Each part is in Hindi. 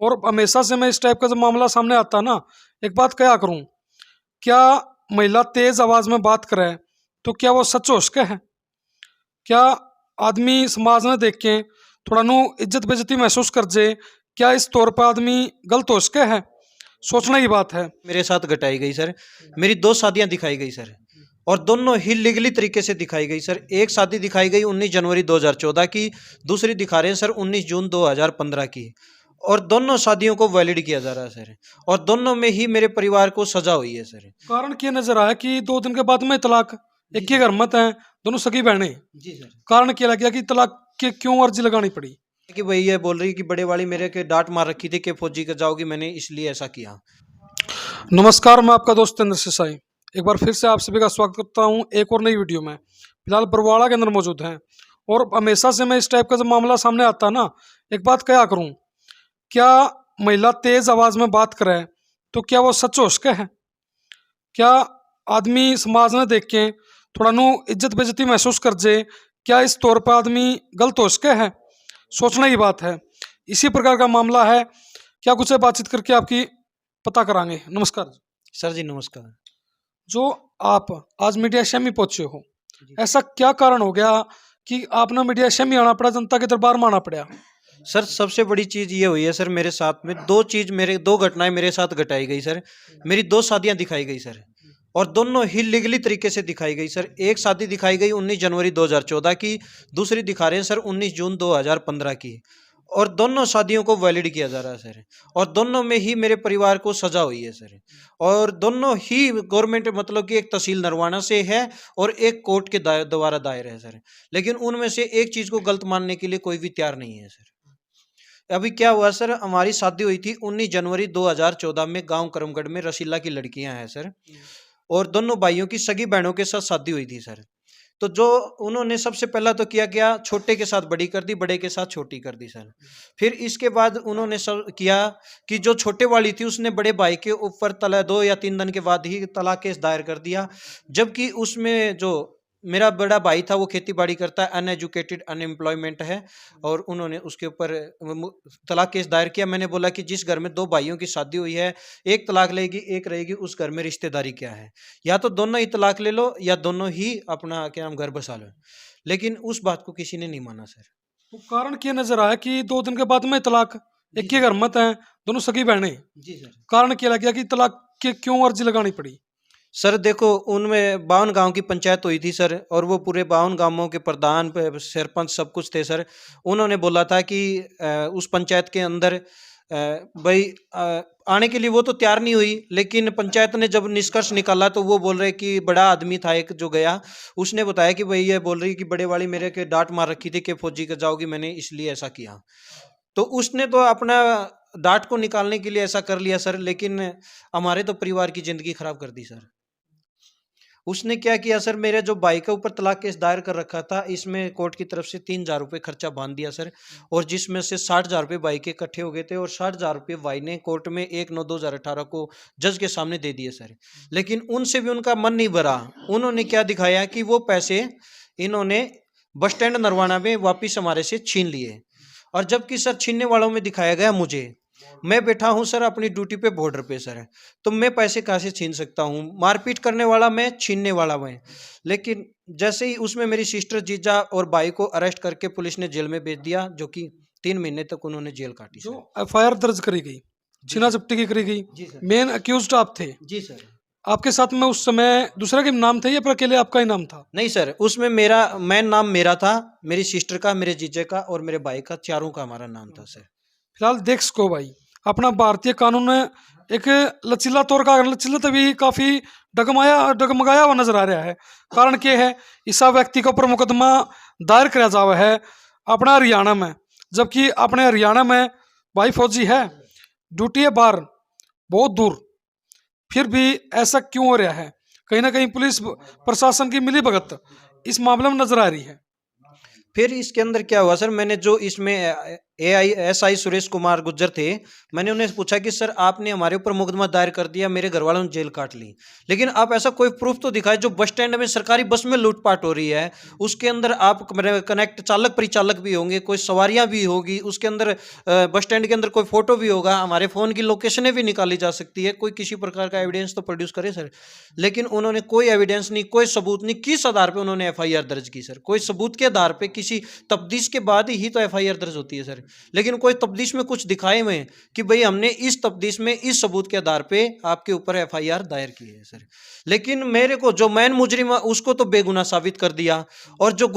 और हमेशा से मैं इस टाइप का जब मामला सामने आता है ना, एक बात क्या करूं, क्या महिला तेज आवाज में बात करे तो क्या वो सच हो सके है? क्या आदमी समाज ने देख के थोड़ा नु इज्जत बेइज्जती महसूस कर जे, क्या इस तौर पर आदमी गलत हो सके है? सोचने की बात है। मेरे साथ घटाई गई सर। मेरी दो शादियां दिखाई गई सर, और दोनों ही लीगली तरीके से दिखाई गई सर। एक शादी दिखाई गई 19 जनवरी 2014 की, दूसरी दिखा रहे हैं सर 19 जून 2015 की, और दोनों शादियों को वैलिड किया जा रहा है सर, और दोनों में ही मेरे परिवार को सजा हुई है सर। कारण क्या नजर आया कि 2 दिन के बाद में तलाक, एक ही घर मत है, दोनों सगी बहनें, जी सर। कारण क्या लग गया कि तलाक के क्यों अर्जी लगानी पड़ी? कि भाई ये बोल रही कि बड़े वाली मेरे के डांट मार रखी थी कि फौजी का जाओगी, मैंने इसलिए ऐसा किया। नमस्कार, मैं आपका दोस्त चंद्र सिसाई एक बार फिर से आप सभी का स्वागत करता हूं एक और नई वीडियो में। फिलहाल बरवाड़ा के अंदर मौजूद हैं, और हमेशा से मैं इस टाइप का जब मामला सामने आता है ना, एक बात क्या करूं, क्या महिला तेज आवाज में बात करे तो क्या वो सच हो सके है? क्या आदमी समाज ने देख के थोड़ा नु इज्जत बेइज्जती महसूस कर जे, क्या इस तौर पर आदमी गलत हो सके है? सोचने की बात है। इसी प्रकार का मामला है, क्या कुछ है बातचीत करके आपकी पता कराएंगे। नमस्कार सर जी नमस्कार। जो आप आज मीडिया शमी पहुंचे हो, जी। ऐसा क्या कारण हो गया कि आपने मीडिया शमी आना पड़ा, जनता के दरबार में आना पड़ा? सर सबसे बड़ी चीज ये हुई है सर, मेरे साथ में दो घटनाएं मेरे साथ घटाई गई सर। मेरी दो शादियां दिखाई गई सर, और दोनों ही लीगली तरीके से दिखाई गई सर। एक शादी दिखाई गई 19 जनवरी 2014 की, दूसरी दिखा रहे हैं सर 19 जून 2015 की, और दोनों शादियों को वैलिड किया जा रहा है सर, और दोनों में ही मेरे परिवार को सजा हुई है सर, और दोनों ही गवर्नमेंट मतलब कि एक तहसील नरवाना से है और एक कोर्ट के द्वारा दायर है सर। लेकिन उनमें से एक चीज को गलत मानने के लिए कोई भी तैयार नहीं है सर। अभी क्या हुआ सर, हमारी शादी हुई थी 19 जनवरी 2014 में गांव करमगढ़ में, रसीला की लड़कियां हैं सर, और दोनों भाइयों की सगी बहनों के साथ शादी हुई थी सर। तो जो उन्होंने सबसे पहला तो किया क्या, छोटे के साथ बड़ी कर दी, बड़े के साथ छोटी कर दी सर। फिर इसके बाद उन्होंने सब किया कि जो छोटे वाली थी उसने बड़े भाई के ऊपर 2 या 3 दिन के बाद ही तलाक केस दायर कर दिया, जबकि उसमें जो मेरा बड़ा भाई था वो खेती बाड़ी करता है, अनएजुकेटेड अनएम्प्लॉयमेंट है, और उन्होंने उसके ऊपर तलाक केस दायर किया। मैंने बोला कि जिस घर में दो भाइयों की शादी हुई है, एक तलाक लेगी एक रहेगी, उस घर में रिश्तेदारी क्या है? या तो दोनों ही तलाक ले लो या दोनों ही अपना क्या नाम घर बसा लो। लेकिन उस बात को किसी ने नहीं माना सर। तो कारण क्या नजर आया कि 2 दिन के बाद में तलाक, एक ही घर मत है, दोनों सगी बहनें, जी सर। कारण क्या लग गया कि तलाक के क्यों अर्जी लगानी पड़ी? सर देखो, उनमें 52 गांव की पंचायत हुई थी सर, और वो पूरे 52 गांवों के प्रधान सरपंच सब कुछ थे सर। उन्होंने बोला था कि उस पंचायत के अंदर भाई आने के लिए वो तो तैयार नहीं हुई, लेकिन पंचायत ने जब निष्कर्ष निकाला तो वो बोल रहे कि बड़ा आदमी था एक जो गया, उसने बताया कि भाई ये बोल रही कि बड़े वाली मेरे के डांट मार रखी थी कि फौजी का जाओगी, मैंने इसलिए ऐसा किया। तो उसने तो अपना डांट को निकालने के लिए ऐसा कर लिया सर, लेकिन हमारे तो परिवार की जिंदगी खराब कर दी सर। उसने क्या किया सर, मेरे जो भाई के ऊपर तलाक केस दायर कर रखा था, इसमें कोर्ट की तरफ से 3,000 रुपये खर्चा बांध दिया सर, और जिसमें से 60,000 रुपये भाई के इकट्ठे हो गए थे, और 60,000 रुपये भाई ने कोर्ट में 1/9/2018 को जज के सामने दे दिए सर। लेकिन उनसे भी उनका मन नहीं भरा। उन्होंने क्या दिखाया कि वो पैसे इन्होंने बस स्टैंड नरवाना में वापिस हमारे से छीन लिए, और जबकि सर छीनने वालों में दिखाया गया मुझे, मैं बैठा हूं सर अपनी ड्यूटी पे बॉर्डर पे सर, तो मैं पैसे कहाँ से छीन सकता हूँ? मारपीट करने वाला मैं, छीनने वाला मैं। लेकिन जैसे ही उसमें मेरी सिस्टर जीजा और भाई को अरेस्ट करके पुलिस ने जेल में भेज दिया, जो कि 3 महीने तक उन्होंने जेल काटी जो सर। एफआईआर दर्ज करी गई, छीना झपटी की करी गई, जी सर। मेन अक्यूज्ड आप थे, जी सर। आपके साथ में उस समय दूसरे के नाम थे या फिर अकेले आपका ही नाम था? नहीं सर, उसमें मेरा मैन नाम मेरा था, मेरी सिस्टर का, मेरे जीजे का और मेरे भाई का, चारों का हमारा नाम था सर। फिलहाल देख सको भाई, अपना भारतीय कानून एक लचीला तौर का, लचीला तभी काफी डगमगाया हुआ नजर आ रहा है। कारण क्या है, ईसा व्यक्ति के ऊपर मुकदमा दायर किया जावा है अपना हरियाणा में, जबकि अपने हरियाणा में भाई फौजी है, ड्यूटी है बाहर बहुत दूर, फिर भी ऐसा क्यों हो रहा है? कहीं ना कहीं पुलिस प्रशासन की मिली भगत इस मामले में नजर आ रही है। फिर इसके अंदर क्या हुआ सर, मैंने जो इसमें ASI सुरेश कुमार गुज्जर थे। मैंने उन्हें पूछा कि सर आपने हमारे ऊपर मुकदमा दायर कर दिया, मेरे घर वालों ने जेल काट ली, लेकिन आप ऐसा कोई प्रूफ तो दिखाए जो बस स्टैंड में सरकारी बस में लूटपाट हो रही है, उसके अंदर आप कनेक्ट चालक परिचालक भी होंगे, कोई सवारियां भी होगी, उसके अंदर बस स्टैंड के अंदर कोई फोटो भी होगा, हमारे फोन की लोकेशनें भी निकाली जा सकती है, कोई किसी प्रकार का एविडेंस तो प्रोड्यूस करे सर। लेकिन उन्होंने कोई एविडेंस नहीं, कोई सबूत नहीं। किस आधार पे उन्होंने FIR दर्ज की सर? कोई सबूत के आधार पे, किसी तफ्तीश के बाद ही तो FIR दर्ज होती है सर। लेकिन कोई तफ्तीश में कुछ दिखाए हुए कि भाई हमने इस तफ्तीश में इस सबूत के आधार पे आपके ऊपर FIR दायर की है सर। लेकिन मेरे को जो मैन मुजरिम है उसको तो बेगुनाह साबित कर दिया, और जो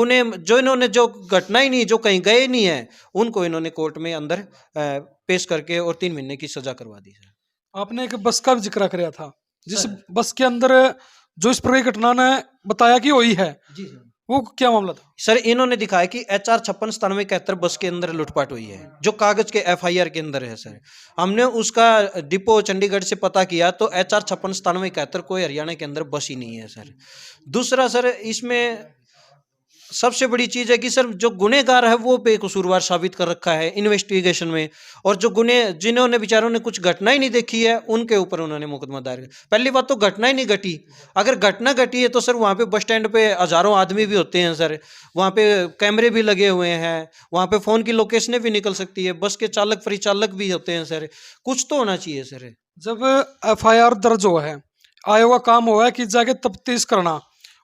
इन्होंने जो घटना ही नहीं, जो कहीं गए नहीं है, उनको इन्होंने कोर्ट में अंदर पेश करके और 3 महीने की सजा करवा दी सर। आपने एक बस का भी जिक्र किया था, जिस बस के अंदर जो इस प्रकार की घटना ने बताया कि हुई है, जी सर। वो क्या मामला था? सर इन्होंने दिखाया कि HR 569771 बस के अंदर लूटपाट हुई है, जो कागज के FIR के अंदर है सर। हमने उसका डिपो चंडीगढ़ से पता किया तो HR 569771 कोई हरियाणा के अंदर बस ही नहीं है सर। दूसरा सर, इसमें सबसे बड़ी चीज है कि सर जो गुनहगार है वो बेकसूरवार साबित कर रखा है इन्वेस्टिगेशन में, और जो जिन्होंने बेचारों ने कुछ घटना ही नहीं देखी है उनके ऊपर उन्होंने मुकदमा दायर किया। पहली बात तो घटना ही नहीं घटी। अगर घटना घटी है तो सर वहाँ पे बस स्टैंड पे हजारों आदमी भी होते हैं सर, वहाँ पे कैमरे भी लगे हुए हैं, वहाँ पे फोन की लोकेशनें भी निकल सकती है, बस के चालक परिचालक भी होते हैं सर। कुछ तो होना चाहिए सर। जब FIR दर्ज हुआ है, आयोग का काम हुआ है कि जाके तफ्तीश करना,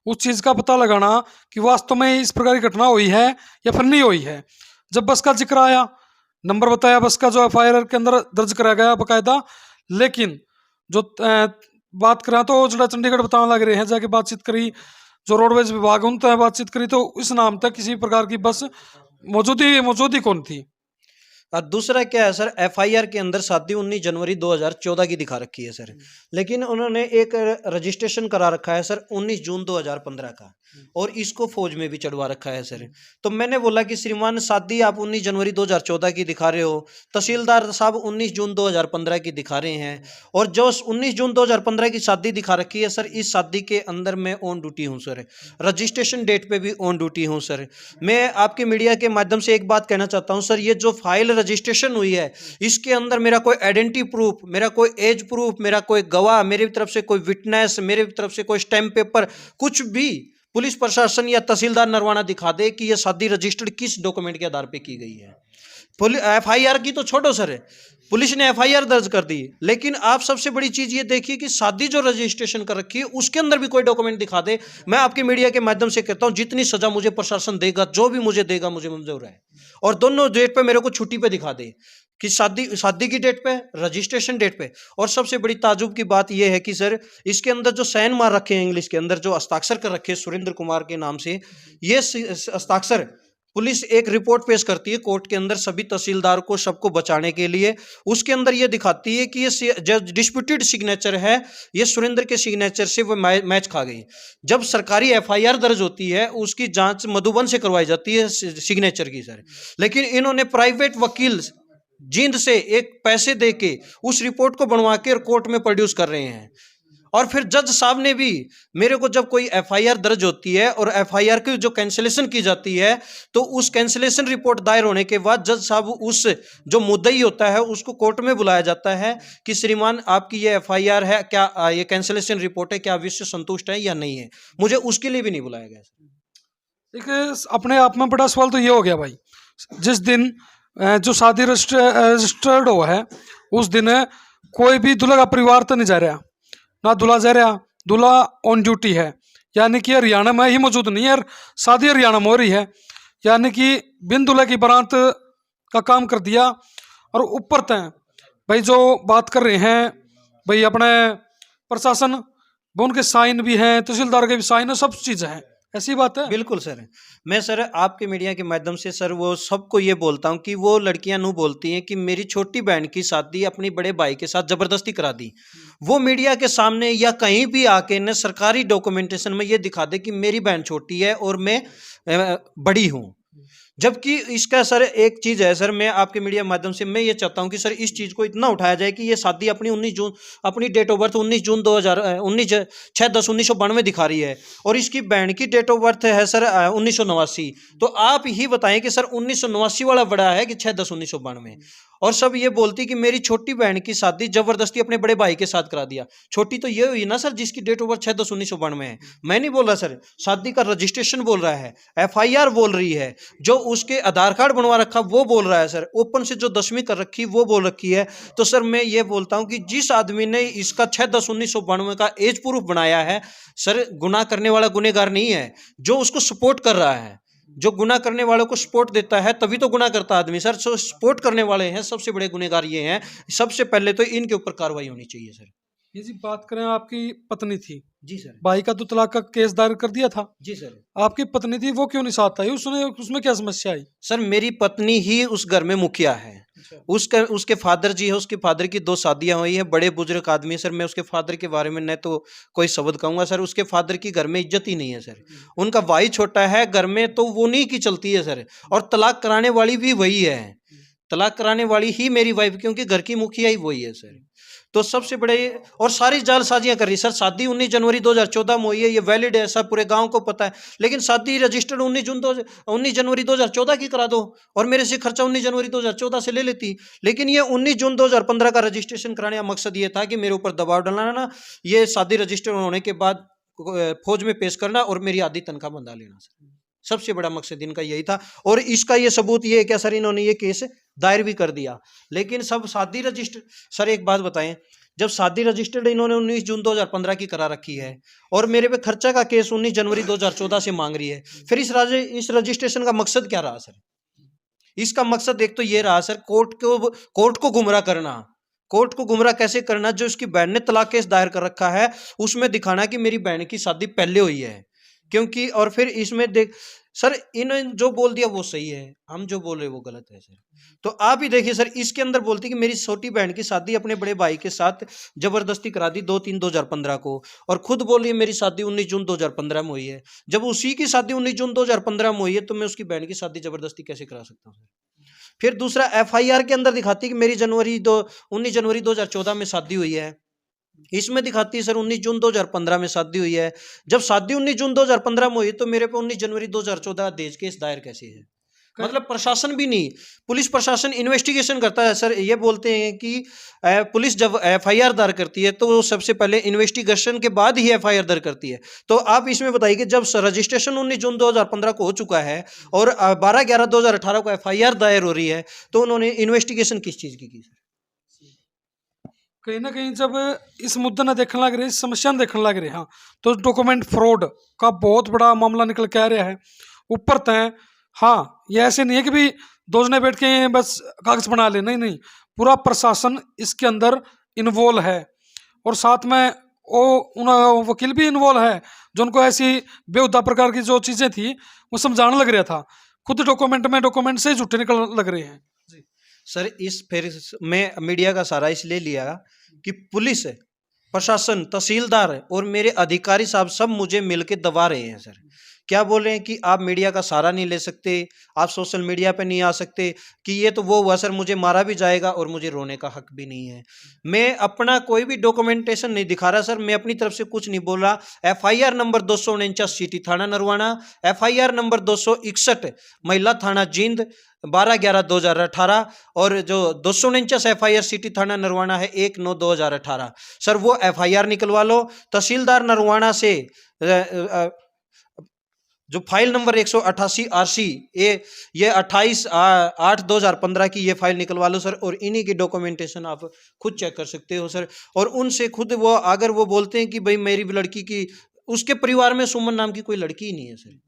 उस चीज का पता लगाना कि वास्तव में इस प्रकार की घटना हुई है या फिर नहीं हुई है। जब बस का जिक्र आया, नंबर बताया बस का जो FIR के अंदर दर्ज कराया गया बकायदा, लेकिन जो बात करा तो जो चंडीगढ़ बताने लग रहे हैं, जाके बातचीत करी, जो रोडवेज विभाग उनसे बातचीत करी तो इस नाम तक किसी प्रकार की बस मौजूदी कौन थी। और दूसरा क्या है सर, FIR के अंदर शादी 19 जनवरी 2014 की दिखा रखी है सर, लेकिन उन्होंने एक रजिस्ट्रेशन करा रखा है सर 19 जून 2015 का, और इसको फौज में भी चढ़वा रखा है सर। तो मैंने बोला कि श्रीमान शादी आप 19 जनवरी 2014 की दिखा रहे हो, तहसीलदार साहब 19 जून 2015 की दिखा रहे हैं, और जो 19 जून 2015 की शादी दिखा रखी है सर, इस शादी के अंदर मैं ऑन ड्यूटी हूँ सर, रजिस्ट्रेशन डेट पे भी ऑन ड्यूटी हूँ सर। मैं आपके मीडिया के माध्यम से एक बात कहना चाहता हूँ सर, ये जो फाइल रजिस्ट्रेशन हुई है इसके अंदर मेरा कोई आइडेंटिटी प्रूफ, मेरा कोई एज प्रूफ, मेरा कोई गवाह, मेरी तरफ से कोई विटनेस, मेरी तरफ से कोई स्टैम्प पेपर, कुछ भी पुलिस प्रशासन या तहसीलदार नरवाना दिखा दे कि यह शादी रजिस्टर्ड किस डॉक्यूमेंट के आधार पे की गई है। FIR की तो छोड़ो सर, पुलिस ने FIR दर्ज कर दी, लेकिन आप सबसे बड़ी चीज ये देखिए कि शादी जो रजिस्ट्रेशन कर रखी है उसके अंदर भी कोई डॉक्यूमेंट दिखा दे। मैं आपके मीडिया के माध्यम से कहता हूं, जितनी सजा मुझे प्रशासन देगा, जो भी मुझे देगा, मुझे मंजूर है, और दोनों डेट पे मेरे को छुट्टी पे दिखा दे कि शादी की डेट पे, रजिस्ट्रेशन डेट पे। और सबसे बड़ी ताजुब की बात यह है कि सर इसके अंदर जो साइन मार रखे हैं, इंग्लिश के अंदर जो हस्ताक्षर कर रखे हैं सुरेंद्र कुमार के नाम से, ये हस्ताक्षर पुलिस एक रिपोर्ट पेश करती है कोर्ट के अंदर सभी तहसीलदार को, सबको बचाने के लिए। उसके अंदर ये दिखाती है कि ये जो डिस्प्यूटेड सिग्नेचर है, ये सुरेंद्र के सिग्नेचर से वो मैच खा गई। जब सरकारी FIR दर्ज होती है उसकी जांच मधुबन से करवाई जाती है सिग्नेचर की सर, लेकिन इन्होंने प्राइवेट वकील जींद से एक पैसे दे के उस रिपोर्ट को बनवा के और कोर्ट में प्रोड्यूस कर रहे हैं। और फिर जज साहब ने भी मेरे को, जब कोई FIR दर्ज होती है और FIR की जो कैंसिलेशन की जाती है, तो उस कैंसिलेशन रिपोर्ट दायर होने के बाद जज साहब उस जो मुद्दई होता है उसको कोर्ट में बुलाया जाता है कि श्रीमान आपकी ये FIR है, क्या ये कैंसिलेशन रिपोर्ट है, क्या आप इससे संतुष्ट है या नहीं है। मुझे उसके लिए भी नहीं बुलाया गया। एक अपने आप में बड़ा सवाल तो ये हो गया भाई, जिस दिन जो शादी रजिस्टर्ड हुआ है उस दिन कोई भी दूल्हा का परिवार तो नहीं जा रहा, ना दूल्हा जा रहा, दूल्हा ऑन ड्यूटी है, यानी कि हरियाणा में ही मौजूद नहीं है, शादी हरियाणा में हो रही है, यानी कि बिन दूल्हे की बारात का काम कर दिया। और ऊपर तय भाई जो बात कर रहे हैं भाई अपने प्रशासन, वो उनके साइन भी हैं, तहसीलदार के भी साइन है, सब चीज़ है, ऐसी बात है। बिल्कुल सर, मैं सर आपके मीडिया के माध्यम से सर वो सबको ये बोलता हूँ कि वो लड़कियां नू बोलती हैं कि मेरी छोटी बहन की शादी अपनी बड़े भाई के साथ जबरदस्ती करा दी। वो मीडिया के सामने या कहीं भी आके न सरकारी डॉक्यूमेंटेशन में ये दिखा दे कि मेरी बहन छोटी है और मैं बड़ी हूँ। जबकि इसका सर एक चीज है सर, मैं आपके मीडिया माध्यम से मैं ये चाहता हूं कि सर इस चीज को इतना उठाया जाए कि ये शादी अपनी 19 जून, अपनी डेट ऑफ बर्थ 19 जून 2019 6/10/1992 दिखा रही है, और इसकी बहन की डेट ऑफ बर्थ है सर 1989। तो आप ही बताएं कि सर 1989 वाला बड़ा है कि 6/10/1992। और सब ये बोलती कि मेरी छोटी बहन की शादी जबरदस्ती अपने बड़े भाई के साथ करा दिया। छोटी तो ये हुई ना सर जिसकी डेट ऑफ बर्थ 6/10/1992 है। मैं नहीं बोल रहा सर, शादी का रजिस्ट्रेशन बोल रहा है, FIR बोल रही है, जो उसके आधार कार्ड बनवा रखा वो बोल रहा है सर, ओपन से जो 10वीं कर रखी वो बोल रखी है। तो सर मैं ये बोलता हूं कि जिस आदमी ने इसका 6/10/1992 का एज प्रूफ बनाया है सर, गुनाह करने वाला गुनहगार नहीं है, जो उसको सपोर्ट कर रहा है, जो गुनाह करने वालों को सपोर्ट देता है तभी तो गुनाह करता आदमी सर। सो सपोर्ट करने वाले हैं सबसे बड़े गुनहगार ये हैं। सबसे पहले तो इनके ऊपर कार्रवाई होनी चाहिए सर। ये जी बात करें, आपकी पत्नी थी, जी सर। भाई का तो तलाक का केस दायर कर दिया था, जी सर। आपकी पत्नी थी वो क्यों नहीं साथ आई, उसने उसमें क्या समस्या आई? सर मेरी पत्नी ही उस घर में मुखिया है। उसका उसके फादर जी है, उसके फादर की 2 शादियां हुई है, बड़े बुजुर्ग आदमी है सर। मैं उसके फादर के बारे में न तो कोई शब्द कहूंगा सर, उसके फादर की घर में इज्जत ही नहीं है सर। उनका भाई छोटा है घर में तो वो नहीं की चलती है सर, और तलाक कराने वाली भी वही है, तलाक कराने वाली ही मेरी वाइफ, क्योंकि घर की मुखिया ही वही है सर। तो सबसे बड़े और सारी जालसाजियां कर रही सर। शादी 19 जनवरी 2014 में हुई है, ये वैलिड है, सब पूरे गांव को पता है, लेकिन शादी रजिस्टर्ड 19 जनवरी 2014 की करा दो और मेरे से खर्चा 19 जनवरी 2014 से ले लेती। लेकिन ये 19 जून 2015 का रजिस्ट्रेशन कराने का मकसद ये था कि मेरे ऊपर दबाव डालना, ये शादी रजिस्टर्ड होने के बाद फौज में पेश करना और मेरी आधी तनख्वाह बंधा लेना सर। सबसे बड़ा मकसद इनका यही था, और इसका ये सबूत ये है क्या सर, इन्होंने ये केस दायर भी कर दिया। लेकिन सब शादी रजिस्टर सर, एक बात बताएं, जब शादी रजिस्टर्ड इन्होंने 19 जून 2015 की करा रखी है और मेरे पे खर्चा का केस 19 जनवरी 2014 से मांग रही है, फिर इस रजिस्ट्रेशन का मकसद क्या रहा सर? इसका मकसद एक तो ये रहा सर, कोर्ट को गुमराह करना। कोर्ट को गुमराह कैसे करना? जो उसकी बहन ने तलाक केस दायर कर रखा है उसमें दिखाना कि मेरी बहन की शादी पहले हुई है, क्योंकि और फिर इसमें देख सर, इन जो बोल दिया वो सही है, हम जो बोल रहे वो गलत है सर। तो आप ही देखिए सर, इसके अंदर बोलती कि मेरी छोटी बहन की शादी अपने बड़े भाई के साथ जबरदस्ती करा दी 2/3/2015 को, और खुद बोल रही है मेरी शादी 19 जून 2015 में हुई है। जब उसी की शादी 19 जून 2015 में हुई है तो मैं उसकी बहन की शादी जबरदस्ती कैसे करा सकता हूँ सर? फिर दूसरा, FIR के अंदर दिखाती है कि मेरी 19 जनवरी 2014 में शादी हुई है, इसमें दिखाती है सर 19 जून 2015 में शादी हुई है। जब शादी 19 जून 2015 में हुई तो मेरे पे 19 जनवरी 2014 दहेज केस दायर कैसे है? मतलब प्रशासन भी नहीं, पुलिस प्रशासन इन्वेस्टिगेशन करता है सर। ये बोलते हैं कि पुलिस जब FIR दायर करती है तो वो सबसे पहले इन्वेस्टिगेशन के बाद ही FIR दायर करती है। तो आप इसमें बताइए कि जब रजिस्ट्रेशन 19 जून 2015 को हो चुका है और 12/11/2018 को FIR दायर हो रही है, तो उन्होंने इन्वेस्टिगेशन किस चीज़ की सर? कहीं ना कहीं जब इस मुद्दे ना देखने लग रहे, इस समस्या ना देखने लग रहे, हाँ, तो डॉक्यूमेंट फ्रॉड का बहुत बड़ा मामला निकल के आ रहा है ऊपर तय। हाँ, ये ऐसे नहीं है कि भी दो जने बैठ के बस कागज बना ले, नहीं नहीं, पूरा प्रशासन इसके अंदर इन्वॉल्व है, और साथ में वो उन वकील भी इन्वॉल्व है जो उनको ऐसी बेहुदा प्रकार की जो चीज़ें थी वो समझाने लग रहा था। खुद डॉक्यूमेंट से झूठे निकल लग रहे हैं जी। सर फिर मैं मीडिया का सहारा इसलिए लिया कि पुलिस, प्रशासन, तहसीलदार और मेरे अधिकारी साहब सब मुझे मिलके दबा रहे हैं सर। क्या बोल रहे हैं कि आप मीडिया का सहारा नहीं ले सकते, आप सोशल मीडिया पे नहीं आ सकते, कि ये तो वो हुआ सर, मुझे मारा भी जाएगा और मुझे रोने का हक भी नहीं है। मैं अपना कोई भी डॉक्यूमेंटेशन नहीं दिखा रहा सर, मैं अपनी तरफ से कुछ नहीं बोल रहा। FIR नंबर 249 सिटी थाना नरवाना, FIR नंबर 261 महिला थाना जींद 12/11/2018, और जो 249 FIR सिटी थाना नरवाना है 1/9/2018। सर वो FIR निकलवा लो। तहसीलदार नरवाना से जो फाइल नंबर 188 RC ये 28/8/2015 की ये फाइल निकलवा लो सर, और इन्हीं की डॉक्यूमेंटेशन आप खुद चेक कर सकते हो सर। और उनसे खुद वो अगर वो बोलते हैं कि भाई मेरी लड़की की, उसके परिवार में सुमन नाम की कोई लड़की ही नहीं है सर।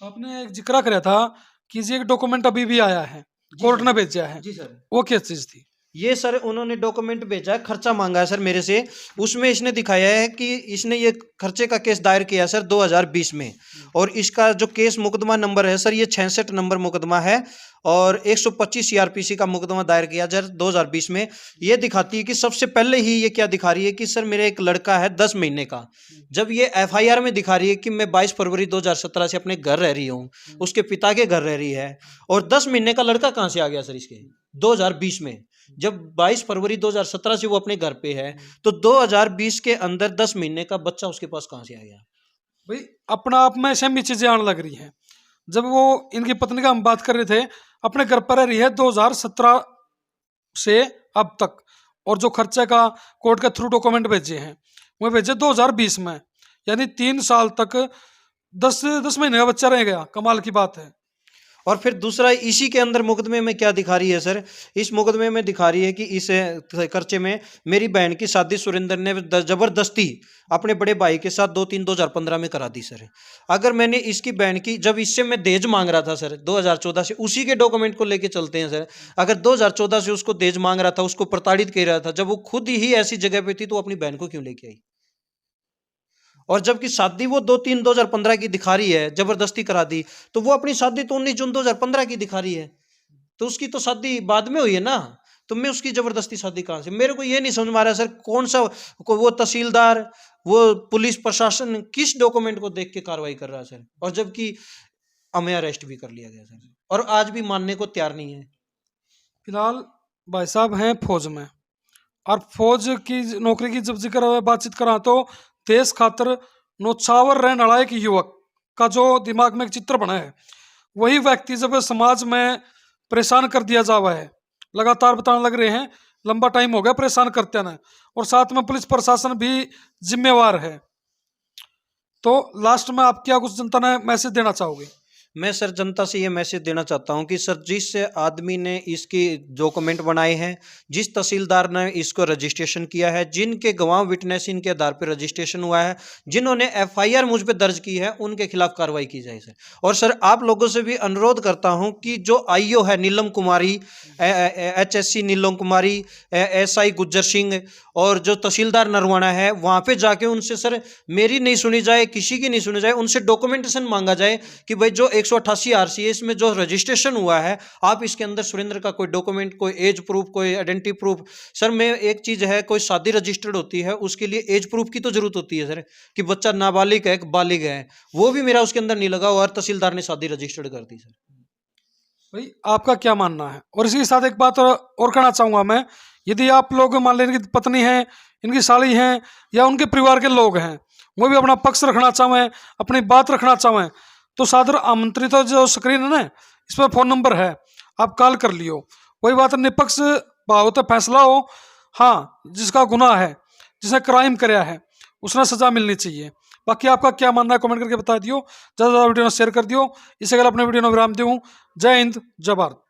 आपने एक जिक्र कराया था कि ये एक डॉक्यूमेंट अभी भी आया है, कोर्ट ने भेजा है, जी सर। वो क्या चीज़ थी? ये सर उन्होंने डॉक्यूमेंट भेजा है, खर्चा मांगा है सर मेरे से। उसमें इसने दिखाया है कि इसने ये खर्चे का केस दायर किया सर 2020 में, और इसका जो केस मुकदमा नंबर है सर ये 66 नंबर मुकदमा है, और 125 सीआरपीसी का मुकदमा दायर किया सर 2020 में। ये दिखाती है कि सबसे पहले ही ये क्या दिखा रही है कि सर मेरे एक लड़का है 10 महीने का, जब ये एफआईआर में दिखा रही है कि मैं 22 फरवरी 2017 से अपने घर रह रही हूँ, उसके पिता के घर रह रही है, और 10 महीने का लड़का कहाँ से आ गया सर इसके 2020 में? जब 22 फरवरी 2017 से वो अपने घर पे है, तो 2020 के अंदर 10 महीने का बच्चा उसके पास कहाँ से आ गया? भाई अपना आप में सेम चीजें आने लग रही हैं। जब वो इनकी पत्नी का हम बात कर रहे थे, अपने घर पर रह रही है 2017 से अब तक, और जो खर्चे का कोर्ट के थ्रू डॉक्यूमेंट भेजे हैं वो भेजे 2020 में, यानी 3 साल तक 10 महीने का बच्चा रह गया। कमाल की बात है। और फिर दूसरा इसी के अंदर मुकदमे में क्या दिखा रही है सर? इस मुकदमे में दिखा रही है कि इस खर्चे में मेरी बहन की शादी सुरेंद्र ने जबरदस्ती अपने बड़े भाई के साथ 2/3/2015 में करा दी सर। अगर मैंने इसकी बहन की, जब इससे मैं दहेज मांग रहा था सर 2014 से, उसी के डॉक्यूमेंट को लेके चलते हैं सर। अगर 2014 से उसको दहेज मांग रहा था, उसको प्रताड़ित कर रहा था, जब वो खुद ही ऐसी जगह पे थी तो अपनी बहन को क्यों लेके आई? और जबकि शादी वो 2/3/2015 की दिखा रही है, जबरदस्ती करा दी, तो वो अपनी शादी तो 19 जून 2015 की दिखा रही है, तो उसकी तो शादी बाद में हुई है ना, तो मैं उसकी जबरदस्ती शादी कहां से? मेरे को ये नहीं समझ में आ रहा सर, कौन सा वो तहसीलदार, वो पुलिस प्रशासन किस डॉक्यूमेंट को देख के कार्रवाई कर रहा है सर? और जबकि हमें अरेस्ट भी कर लिया गया सर, और आज भी मानने को तैयार नहीं है। फिलहाल भाई साहब हैं फौज में, और फौज की नौकरी की जब जिक्र बातचीत करा तो देश खातर नौछावर रहने वाला एक युवक का जो दिमाग में एक चित्र बना है, वही व्यक्ति जब समाज में परेशान कर दिया जावा है, लगातार बताने लग रहे हैं लंबा टाइम हो गया परेशान करते ना, और साथ में पुलिस प्रशासन भी जिम्मेवार है। तो लास्ट में आप क्या कुछ जनता ने मैसेज देना चाहोगे? मैं सर जनता से ये मैसेज देना चाहता हूं कि सर जिस आदमी ने इसकी डॉक्यूमेंट बनाए हैं, जिस तहसीलदार ने इसको रजिस्ट्रेशन किया है, जिनके गवाह विटनेस इनके आधार पर रजिस्ट्रेशन हुआ है, जिन्होंने एफआईआर मुझ पे दर्ज की है, उनके खिलाफ कार्रवाई की जाए सर। और सर आप लोगों से भी अनुरोध करता हूं कि जो आईओ है नीलम कुमारी, एचएससी नीलम कुमारी, एसआई गुज्जर सिंह, और जो तहसीलदार नरवाना है, वहां पे जाके उनसे सर मेरी नहीं सुनी जाए, किसी की नहीं सुनी जाए, उनसे डॉक्यूमेंटेशन मांगा जाए कि भाई जो 188 आरसीएस में जो रजिस्ट्रेशन हुआ है, आप इसके अंदर सुरेंद्र का कोई डॉक्यूमेंट, कोई एज प्रूफ, कोई आइडेंटिटी प्रूफ। सर मैं एक चीज है, कोई शादी रजिस्टर्ड होती है उसके लिए एज प्रूफ की तो जरूरत होती है सर, कि बच्चा नाबालिग है बालिग है, वो भी मेरा उसके अंदर नहीं लगा, और तहसीलदार ने शादी रजिस्टर्ड कर दी सर। भाई आपका क्या मानना है? और इसी के साथ एक बात और कहना चाहूँगा मैं, यदि आप लोग मान लें इनकी पत्नी है, इनकी साली हैं, या उनके परिवार के लोग हैं, वो भी अपना पक्ष रखना चाहें, अपनी बात रखना चाहें, तो सादर आमंत्रित हो। जो स्क्रीन है ना, इस पर फ़ोन नंबर है, आप कॉल कर लियो। वही बात निष्पक्ष भाव तो फैसला हो। हाँ, जिसका गुनाह है, जिसने क्राइम कराया है, उसने सज़ा मिलनी चाहिए। बाकी आपका क्या मानना है कमेंट करके बता दियो। ज़्यादा ज़्यादा वीडियो शेयर कर दियो। इससे अगर अपने वीडियो में विराम दूँ। जय हिंद, जय भारत।